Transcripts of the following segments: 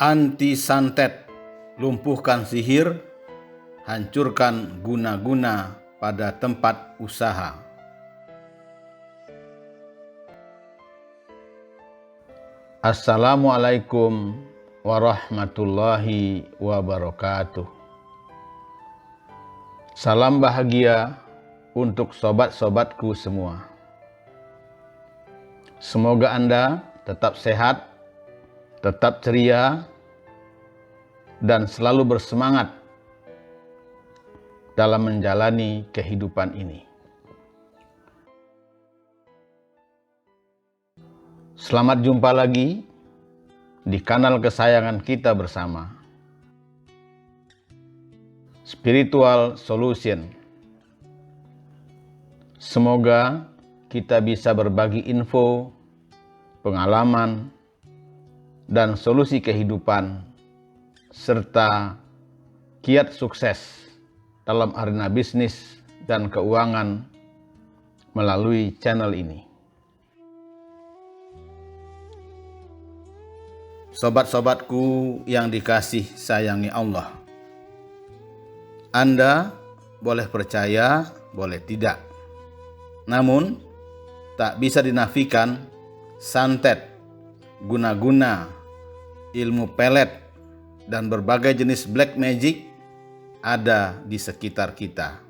Anti santet, lumpuhkan sihir, hancurkan guna-guna pada tempat usaha. Assalamualaikum warahmatullahi wabarakatuh. Salam bahagia untuk sobat-sobatku semua. Semoga Anda tetap sehat, tetap ceria, dan selalu bersemangat dalam menjalani kehidupan ini. Selamat jumpa lagi di kanal kesayangan kita bersama, Spiritual Solution. Semoga kita bisa berbagi info, pengalaman, dan solusi kehidupan, serta kiat sukses dalam arena bisnis dan keuangan melalui channel ini. Sobat-sobatku yang dikasih sayangi Allah, Anda boleh percaya, boleh tidak. Namun, tak bisa dinafikan santet, guna-guna, ilmu pelet, dan berbagai jenis black magic ada di sekitar kita.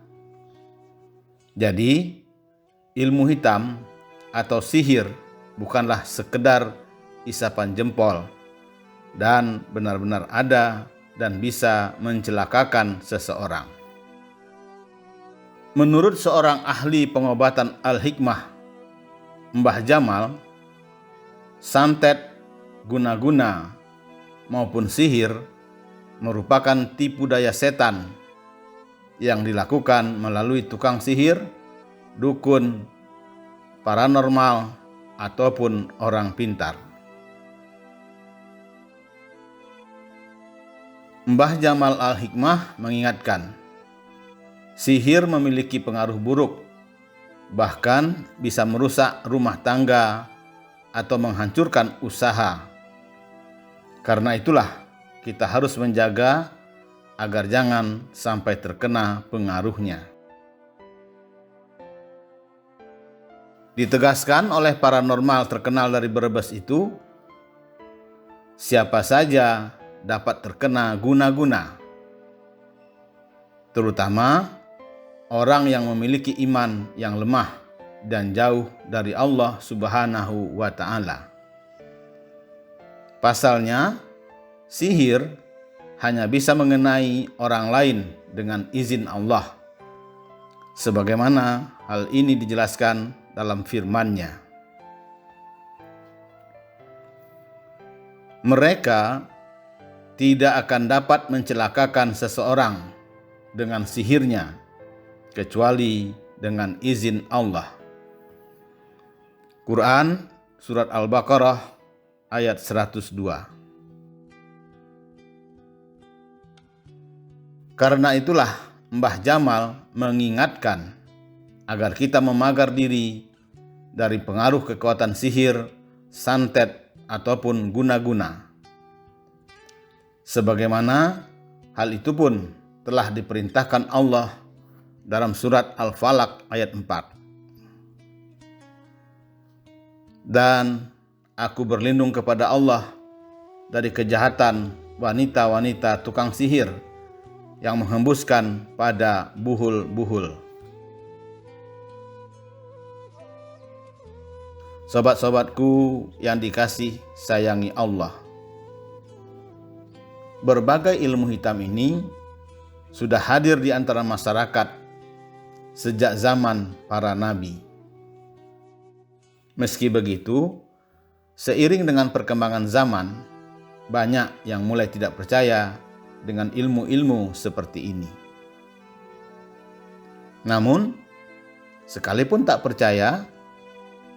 Jadi, ilmu hitam atau sihir bukanlah sekedar isapan jempol dan benar-benar ada dan bisa mencelakakan seseorang. Menurut seorang ahli pengobatan Al-Hikmah, Mbah Jamal, santet, guna-guna, maupun sihir merupakan tipu daya setan yang dilakukan melalui tukang sihir, dukun, paranormal, ataupun orang pintar. Mbah Jamal Al-Hikmah mengingatkan, sihir memiliki pengaruh buruk, bahkan bisa merusak rumah tangga atau menghancurkan usaha. Karena itulah kita harus menjaga agar jangan sampai terkena pengaruhnya. Ditegaskan oleh paranormal terkenal dari Brebes itu, siapa saja dapat terkena guna-guna, terutama orang yang memiliki iman yang lemah dan jauh dari Allah Subhanahu wa Ta'ala. Pasalnya, sihir hanya bisa mengenai orang lain dengan izin Allah, sebagaimana hal ini dijelaskan dalam firman-Nya. Mereka tidak akan dapat mencelakakan seseorang dengan sihirnya, kecuali dengan izin Allah. Quran Surat Al-Baqarah ayat 102. Karena itulah Mbah Jamal mengingatkan agar kita memagar diri dari pengaruh kekuatan sihir, santet, ataupun guna-guna. Sebagaimana hal itu pun telah diperintahkan Allah dalam surat Al-Falaq ayat 4. Dan aku berlindung kepada Allah dari kejahatan wanita-wanita tukang sihir yang menghembuskan pada buhul-buhul. Sobat-sobatku yang dikasih sayangi Allah, berbagai ilmu hitam ini sudah hadir di antara masyarakat sejak zaman para nabi. Meski begitu, seiring dengan perkembangan zaman, banyak yang mulai tidak percaya dengan ilmu-ilmu seperti ini. Namun, sekalipun tak percaya,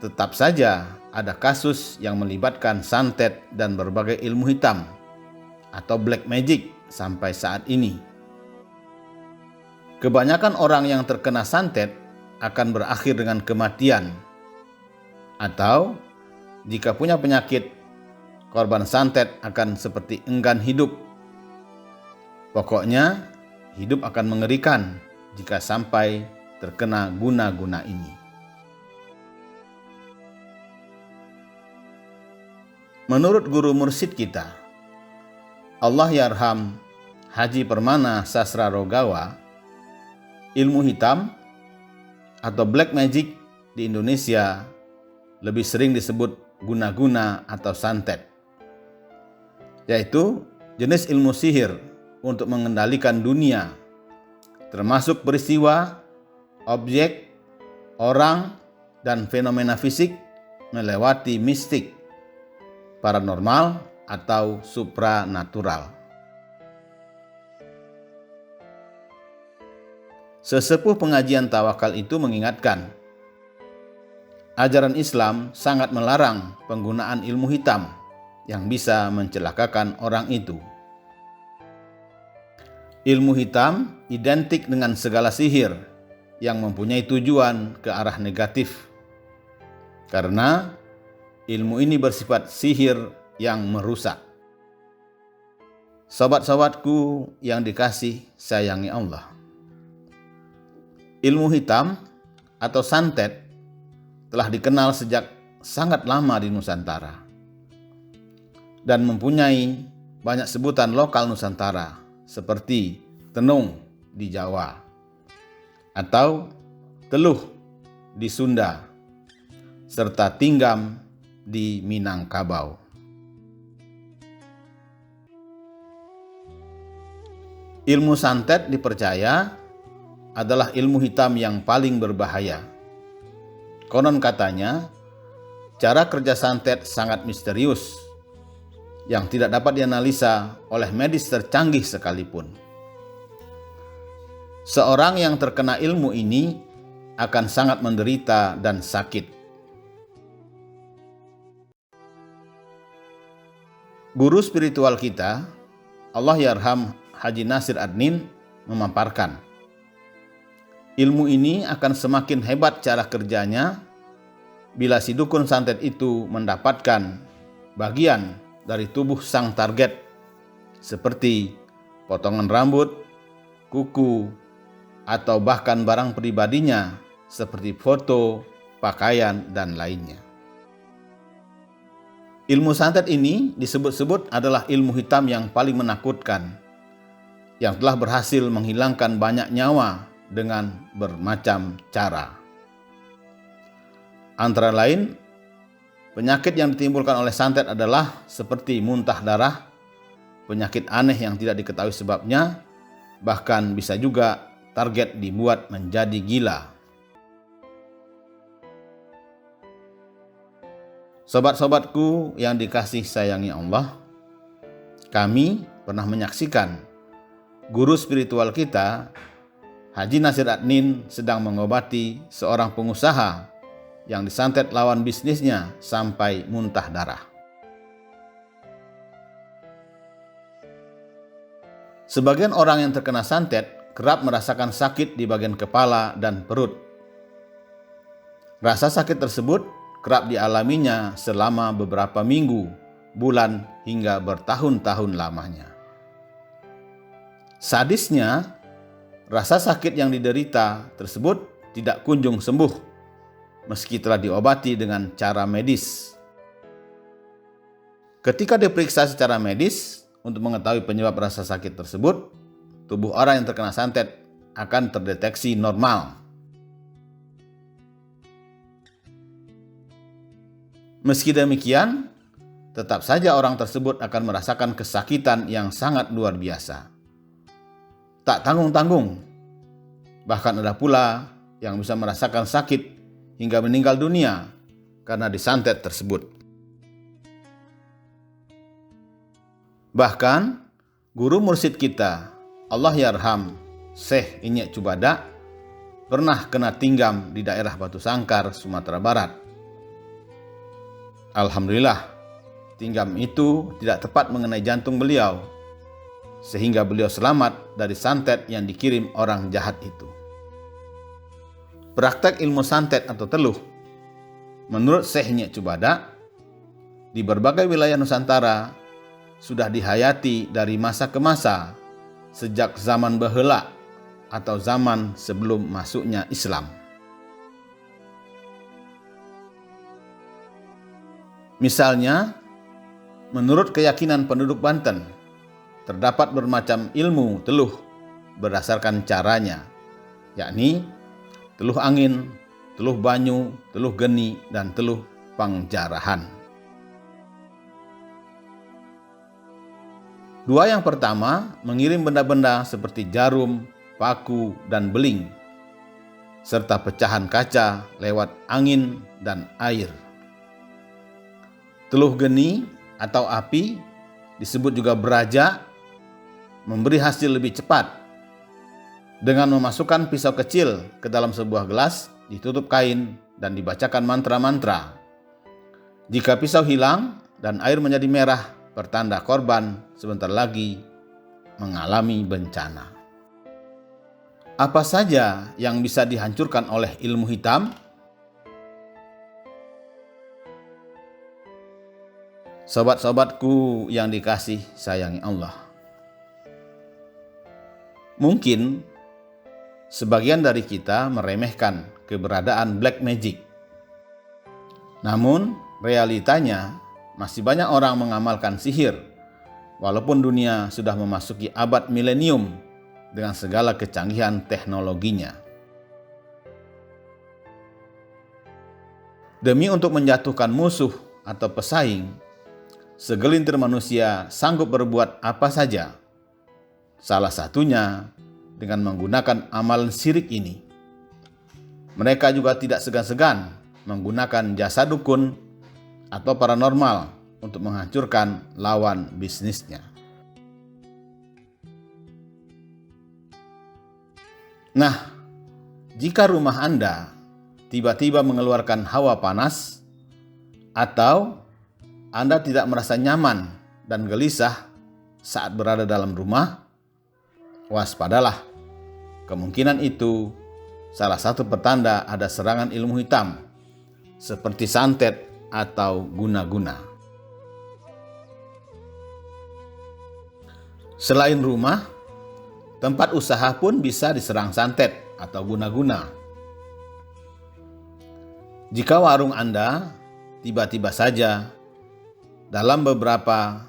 tetap saja ada kasus yang melibatkan santet dan berbagai ilmu hitam atau black magic sampai saat ini. Kebanyakan orang yang terkena santet akan berakhir dengan kematian, atau jika punya penyakit korban santet akan seperti enggan hidup. Pokoknya, hidup akan mengerikan jika sampai terkena guna-guna ini. Menurut guru mursyid kita, Allahyarham Haji Permana Sasrarogawa, ilmu hitam atau black magic di Indonesia lebih sering disebut guna-guna atau santet, yaitu jenis ilmu sihir untuk mengendalikan dunia, termasuk peristiwa, objek, orang, dan fenomena fisik melewati mistik, paranormal, atau supranatural. Sesepuh pengajian tawakal itu mengingatkan, ajaran Islam sangat melarang penggunaan ilmu hitam yang bisa mencelakakan orang itu. Ilmu hitam identik dengan segala sihir yang mempunyai tujuan ke arah negatif, karena ilmu ini bersifat sihir yang merusak. Sobat-sobatku yang dikasih sayangi Allah, ilmu hitam atau santet telah dikenal sejak sangat lama di Nusantara dan mempunyai banyak sebutan lokal Nusantara seperti tenung di Jawa atau teluh di Sunda serta tinggam di Minangkabau. Ilmu santet dipercaya adalah ilmu hitam yang paling berbahaya. Konon katanya, cara kerja santet sangat misterius yang tidak dapat dianalisa oleh medis tercanggih sekalipun. Seorang yang terkena ilmu ini akan sangat menderita dan sakit. Guru spiritual kita, Allahyarham Haji Nasir Adnin, memaparkan, ilmu ini akan semakin hebat cara kerjanya bila si dukun santet itu mendapatkan bagian dari tubuh sang target seperti potongan rambut, kuku, atau bahkan barang pribadinya seperti foto, pakaian, dan lainnya. Ilmu santet ini disebut-sebut adalah ilmu hitam yang paling menakutkan, yang telah berhasil menghilangkan banyak nyawa dengan bermacam cara. Antara lain, penyakit yang ditimbulkan oleh santet adalah seperti muntah darah, penyakit aneh yang tidak diketahui sebabnya, bahkan bisa juga target dibuat menjadi gila. Sobat-sobatku yang dikasih sayangi Allah, kami pernah menyaksikan guru spiritual kita, Haji Nasir Adnin, sedang mengobati seorang pengusaha yang disantet lawan bisnisnya sampai muntah darah. Sebagian orang yang terkena santet kerap merasakan sakit di bagian kepala dan perut. Rasa sakit tersebut kerap dialaminya selama beberapa minggu, bulan, hingga bertahun-tahun lamanya. Sadisnya, rasa sakit yang diderita tersebut tidak kunjung sembuh meski telah diobati dengan cara medis. Ketika diperiksa secara medis untuk mengetahui penyebab rasa sakit tersebut, tubuh orang yang terkena santet akan terdeteksi normal. Meski demikian, tetap saja orang tersebut akan merasakan kesakitan yang sangat luar biasa, tak tanggung-tanggung. Bahkan ada pula yang bisa merasakan sakit hingga meninggal dunia karena disantet tersebut. Bahkan guru mursyid kita, Allahyarham Syekh Inyek Cubada, pernah kena tinggam di daerah Batu Sangkar, Sumatera Barat. Alhamdulillah, tinggam itu tidak tepat mengenai jantung beliau, sehingga beliau selamat dari santet yang dikirim orang jahat itu. Praktek ilmu santet atau teluh, menurut Syekh Inyek Cubada, di berbagai wilayah Nusantara sudah dihayati dari masa ke masa sejak zaman baheula atau zaman sebelum masuknya Islam. Misalnya, menurut keyakinan penduduk Banten, terdapat bermacam ilmu teluh berdasarkan caranya, yakni teluh angin, teluh banyu, teluh geni, dan teluh pangjarahan. Dua yang pertama mengirim benda-benda seperti jarum, paku, dan beling, serta pecahan kaca lewat angin dan air. Teluh geni atau api disebut juga beraja, memberi hasil lebih cepat dengan memasukkan pisau kecil ke dalam sebuah gelas, ditutup kain, dan dibacakan mantra-mantra. Jika pisau hilang dan air menjadi merah, pertanda korban sebentar lagi mengalami bencana. Apa saja yang bisa dihancurkan oleh ilmu hitam? Sobat-sobatku yang dikasih sayangi Allah, mungkin sebagian dari kita meremehkan keberadaan black magic. Namun realitanya masih banyak orang mengamalkan sihir walaupun dunia sudah memasuki abad milenium dengan segala kecanggihan teknologinya. Demi untuk menjatuhkan musuh atau pesaing, segelintir manusia sanggup berbuat apa saja. Salah satunya dengan menggunakan amalan syirik ini. Mereka juga tidak segan-segan menggunakan jasa dukun atau paranormal untuk menghancurkan lawan bisnisnya. Nah, jika rumah Anda tiba-tiba mengeluarkan hawa panas atau Anda tidak merasa nyaman dan gelisah saat berada dalam rumah, waspadalah. Kemungkinan itu salah satu pertanda ada serangan ilmu hitam seperti santet atau guna-guna. Selain rumah, tempat usaha pun bisa diserang santet atau guna-guna. Jika warung Anda tiba-tiba saja dalam beberapa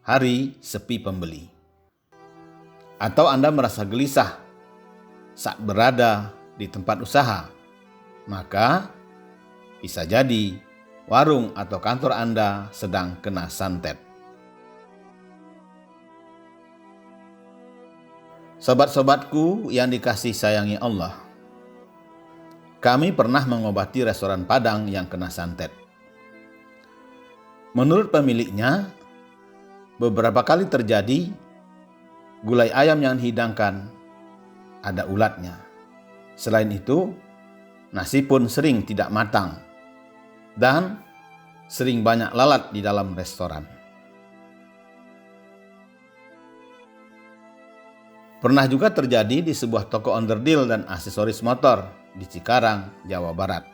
hari sepi pembeli, atau Anda merasa gelisah saat berada di tempat usaha, maka bisa jadi warung atau kantor Anda sedang kena santet. Sobat-sobatku yang dikasih sayangi Allah, kami pernah mengobati restoran Padang yang kena santet. Menurut pemiliknya, beberapa kali terjadi gulai ayam yang dihidangkan ada ulatnya. Selain itu, nasi pun sering tidak matang dan sering banyak lalat di dalam restoran. Pernah juga terjadi di sebuah toko onderdil dan aksesoris motor di Cikarang, Jawa Barat.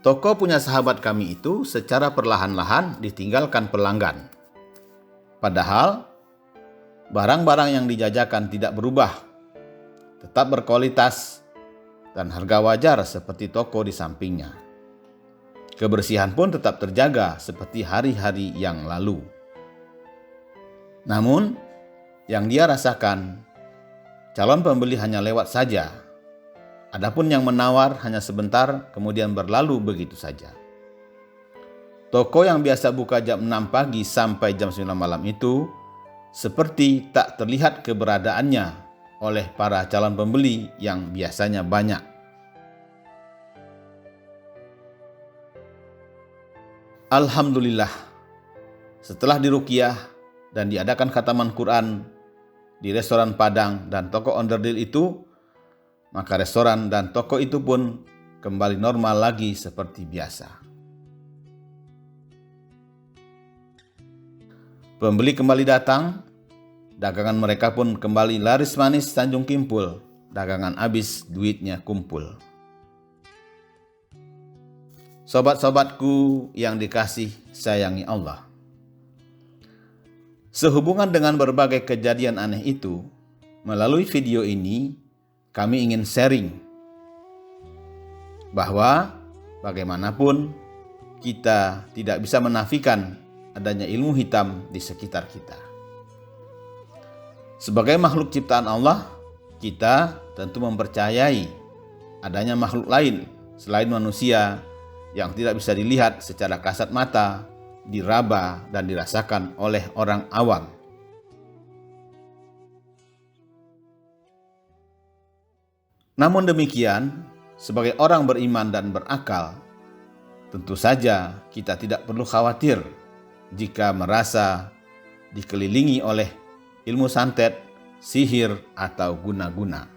Toko punya sahabat kami itu secara perlahan-lahan ditinggalkan pelanggan. Padahal barang-barang yang dijajakan tidak berubah, tetap berkualitas dan harga wajar seperti toko di sampingnya. Kebersihan pun tetap terjaga seperti hari-hari yang lalu. Namun, yang dia rasakan, calon pembeli hanya lewat saja. Adapun yang menawar hanya sebentar kemudian berlalu begitu saja. Toko yang biasa buka jam 6 pagi sampai jam 9 malam itu seperti tak terlihat keberadaannya oleh para calon pembeli yang biasanya banyak. Alhamdulillah, setelah diruqyah dan diadakan khataman Quran di restoran Padang dan toko onderdil itu, maka restoran dan toko itu pun kembali normal lagi seperti biasa. Pembeli kembali datang, dagangan mereka pun kembali laris manis Tanjung Kimpul, dagangan habis duitnya kumpul. Sobat-sobatku yang dikasih sayangi Allah, sehubungan dengan berbagai kejadian aneh itu, melalui video ini kami ingin sharing bahwa bagaimanapun kita tidak bisa menafikan adanya ilmu hitam di sekitar kita. Sebagai makhluk ciptaan Allah, kita tentu mempercayai adanya makhluk lain selain manusia yang tidak bisa dilihat secara kasat mata, diraba, dan dirasakan oleh orang awam. Namun demikian, sebagai orang beriman dan berakal, tentu saja kita tidak perlu khawatir jika merasa dikelilingi oleh ilmu santet, sihir, atau guna-guna.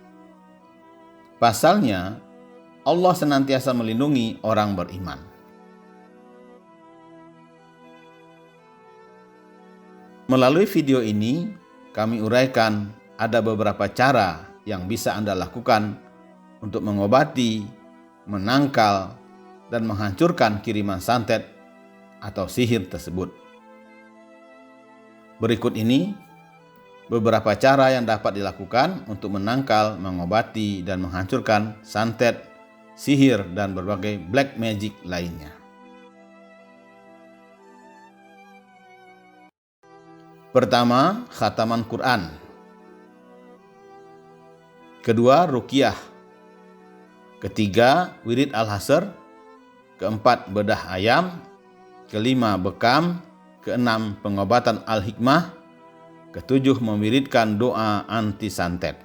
Pasalnya, Allah senantiasa melindungi orang beriman. Melalui video ini, kami uraikan ada beberapa cara yang bisa Anda lakukan untuk mengobati, menangkal, dan menghancurkan kiriman santet atau sihir tersebut. Berikut ini beberapa cara yang dapat dilakukan untuk menangkal, mengobati, dan menghancurkan santet, sihir, dan berbagai black magic lainnya. Pertama, khataman Quran. Kedua, ruqyah. Ketiga, wirid al-hasr. Keempat, bedah ayam. Kelima, bekam. Keenam, pengobatan al-hikmah. Ketujuh, mewiridkan doa anti santet.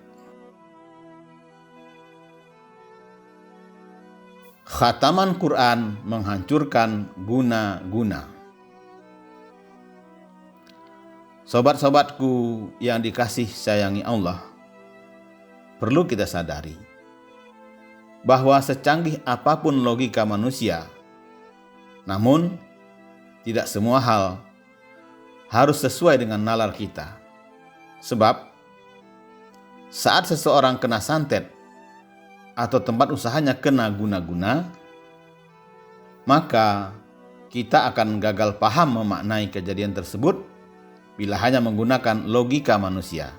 Khataman Quran menghancurkan guna-guna. Sobat-sobatku yang dikasih sayangi Allah, perlu kita sadari bahwa secanggih apapun logika manusia, namun tidak semua hal harus sesuai dengan nalar kita. Sebab saat seseorang kena santet atau tempat usahanya kena guna-guna, maka kita akan gagal paham memaknai kejadian tersebut bila hanya menggunakan logika manusia,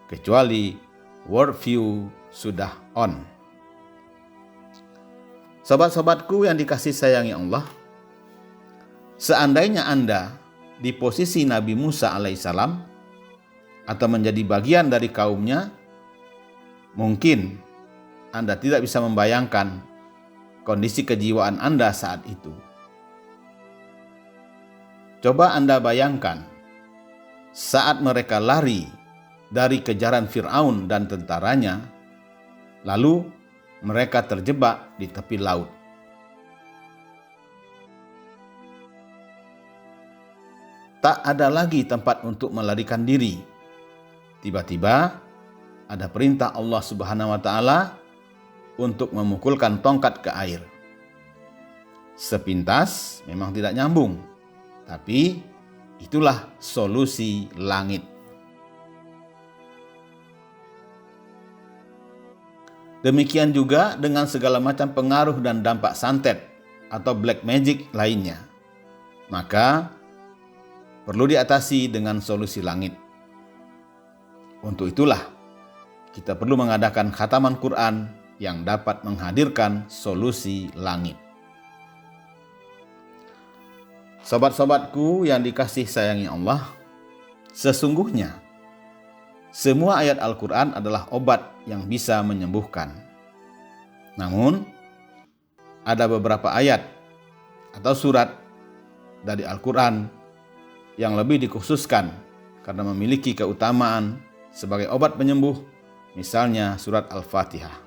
kecuali worldview sudah on. Sobat-sobatku yang dikasih sayangi Allah, seandainya Anda di posisi Nabi Musa alaihissalam atau menjadi bagian dari kaumnya, mungkin Anda tidak bisa membayangkan kondisi kejiwaan Anda saat itu. Coba Anda bayangkan saat mereka lari dari kejaran Fir'aun dan tentaranya, lalu mereka terjebak di tepi laut. Tak ada lagi tempat untuk melarikan diri. Tiba-tiba ada perintah Allah Subhanahu wa Ta'ala untuk memukulkan tongkat ke air. Sepintas memang tidak nyambung, tapi itulah solusi langit. Demikian juga dengan segala macam pengaruh dan dampak santet atau black magic lainnya. Maka perlu diatasi dengan solusi langit. Untuk itulah kita perlu mengadakan khataman Quran yang dapat menghadirkan solusi langit. Sobat-sobatku yang dikasih sayangi Allah, sesungguhnya semua ayat Al-Quran adalah obat yang bisa menyembuhkan. Namun, ada beberapa ayat atau surat dari Al-Quran yang lebih dikhususkan karena memiliki keutamaan sebagai obat penyembuh, misalnya surat Al-Fatihah.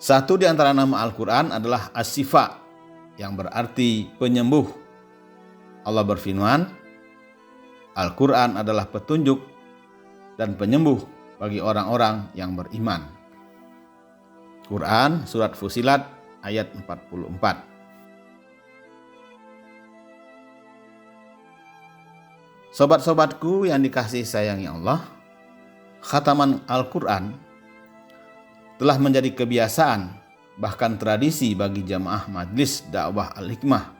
Satu di antara nama Al-Quran adalah As-Sifa, yang berarti penyembuh. Allah berfirman, Al-Quran adalah petunjuk dan penyembuh bagi orang-orang yang beriman. Quran Surat Fusilat ayat 44. Sobat-sobatku yang dikasihi sayangi Allah, khataman Al-Quran telah menjadi kebiasaan, bahkan tradisi bagi jamaah Majelis Dakwah Al-Hikmah.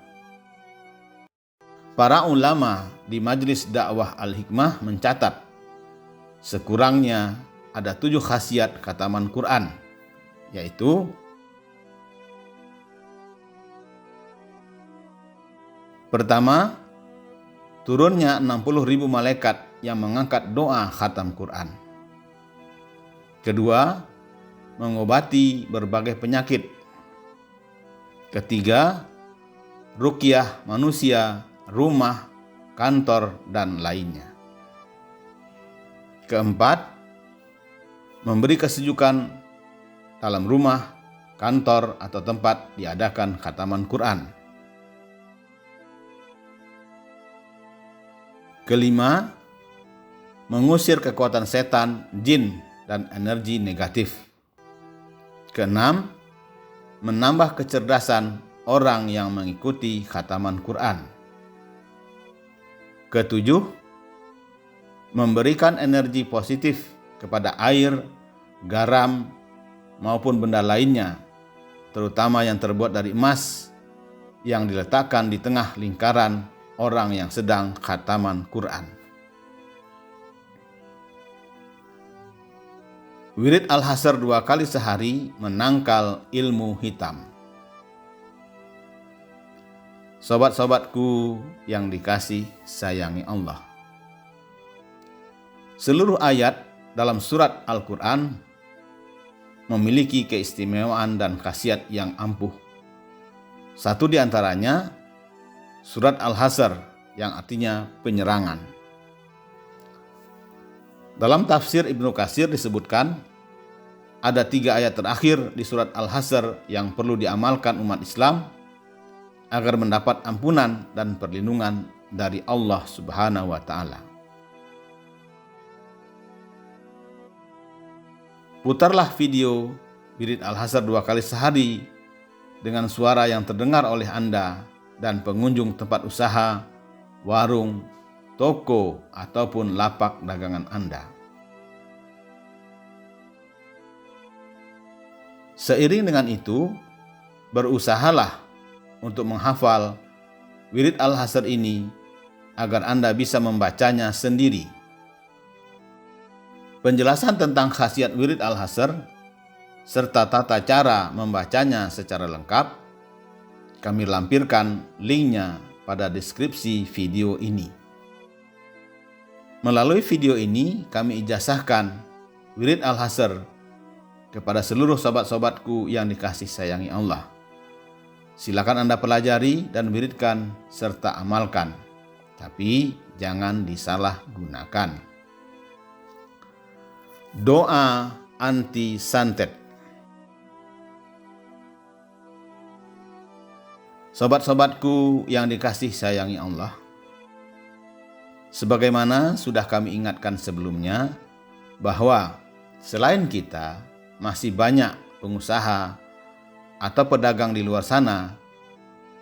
Para ulama di Majelis Dakwah Al-Hikmah mencatat, sekurangnya ada 7 khasiat khataman Quran, yaitu: pertama, turunnya 60.000 malaikat yang mengangkat doa khatam Quran. Kedua, mengobati berbagai penyakit. Ketiga, ruqyah manusia, rumah, kantor, dan lainnya. Keempat, memberi kesejukan dalam rumah, kantor, atau tempat diadakan khataman Quran. Kelima, mengusir kekuatan setan, jin, dan energi negatif. Keenam, menambah kecerdasan orang yang mengikuti khataman Quran. Ketujuh, memberikan energi positif kepada air, garam, maupun benda lainnya, terutama yang terbuat dari emas, yang diletakkan di tengah lingkaran orang yang sedang khataman Quran. Wirid Al-Hasr 2 kali sehari menangkal ilmu hitam. Sobat-sobatku yang dikasih sayangi Allah, seluruh ayat dalam surat Al-Quran memiliki keistimewaan dan khasiat yang ampuh. Satu di antaranya surat Al-Hasr yang artinya penyerangan. Dalam tafsir Ibnu Katsir disebutkan, ada 3 ayat terakhir di surat Al-Hasr yang perlu diamalkan umat Islam agar mendapat ampunan dan perlindungan dari Allah Subhanahu wa Ta'ala. Putarlah video wirid Al-Hasr 2 kali sehari dengan suara yang terdengar oleh Anda dan pengunjung tempat usaha, warung, toko, ataupun lapak dagangan Anda. Seiring dengan itu, berusahalah untuk menghafal wirid Al-Hasr ini agar Anda bisa membacanya sendiri. Penjelasan tentang khasiat wirid Al-Hasr serta tata cara membacanya secara lengkap kami lampirkan linknya pada deskripsi video ini. Melalui video ini kami ijazahkan wirid Al-Hasr kepada seluruh sobat-sobatku yang dikasih sayangi Allah. Silakan Anda pelajari dan wiridkan serta amalkan, tapi jangan disalahgunakan. Doa anti santet. Sobat-sobatku yang dikasih sayangi Allah, sebagaimana sudah kami ingatkan sebelumnya, bahwa selain kita masih banyak pengusaha atau pedagang di luar sana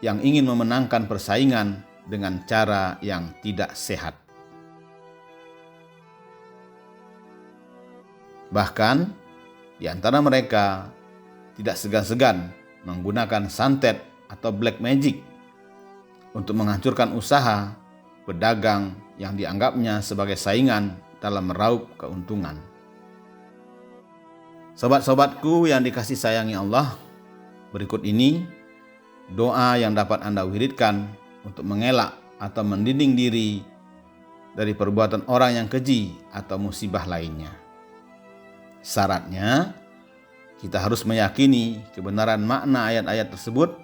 yang ingin memenangkan persaingan dengan cara yang tidak sehat. Bahkan di antara mereka tidak segan-segan menggunakan santet atau black magic untuk menghancurkan usaha pedagang yang dianggapnya sebagai saingan dalam meraup keuntungan. Sobat-sobatku yang dikasih sayangi Allah, berikut ini doa yang dapat Anda wiridkan untuk mengelak atau mendinding diri dari perbuatan orang yang keji atau musibah lainnya. Syaratnya, kita harus meyakini kebenaran makna ayat-ayat tersebut.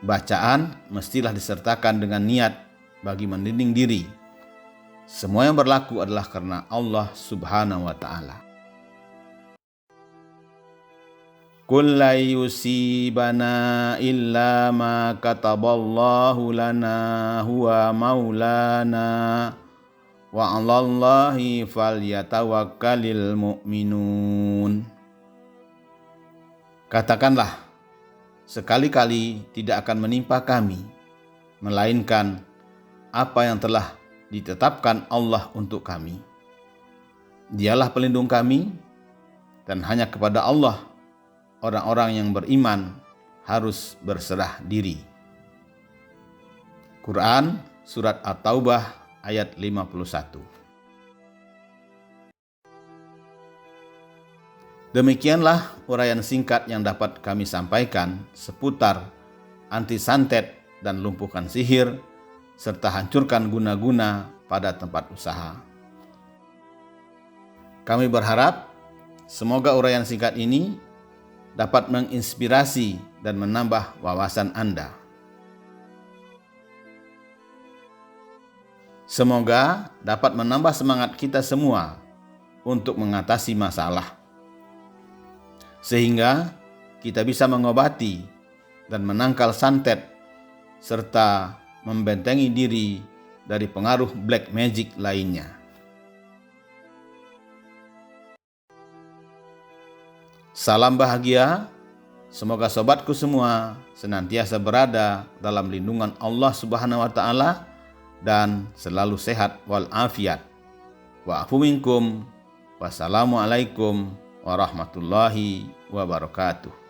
Bacaan mestilah disertakan dengan niat bagi mendinding diri. Semua yang berlaku adalah karena Allah Subhanahu wa Ta'ala. Qul la yusibana illa ma kataballahu lana huwa maulana wa 'alallahi falyatawakkalul mu'minun. Katakanlah, sekali-kali tidak akan menimpa kami, melainkan apa yang telah ditetapkan Allah untuk kami. Dialah pelindung kami, dan hanya kepada Allah orang-orang yang beriman harus berserah diri. Quran Surat At-Taubah ayat 51. Demikianlah uraian singkat yang dapat kami sampaikan seputar anti santet dan lumpuhkan sihir, serta hancurkan guna-guna pada tempat usaha. Kami berharap semoga uraian singkat ini dapat menginspirasi dan menambah wawasan Anda. Semoga dapat menambah semangat kita semua untuk mengatasi masalah, sehingga kita bisa mengobati dan menangkal santet serta membentengi diri dari pengaruh black magic lainnya. Salam bahagia, semoga sobatku semua senantiasa berada dalam lindungan Allah Subhanahu wa Ta'ala dan selalu sehat walafiat. Wa'afu minkum. Wassalamualaikum warahmatullahi wabarakatuh.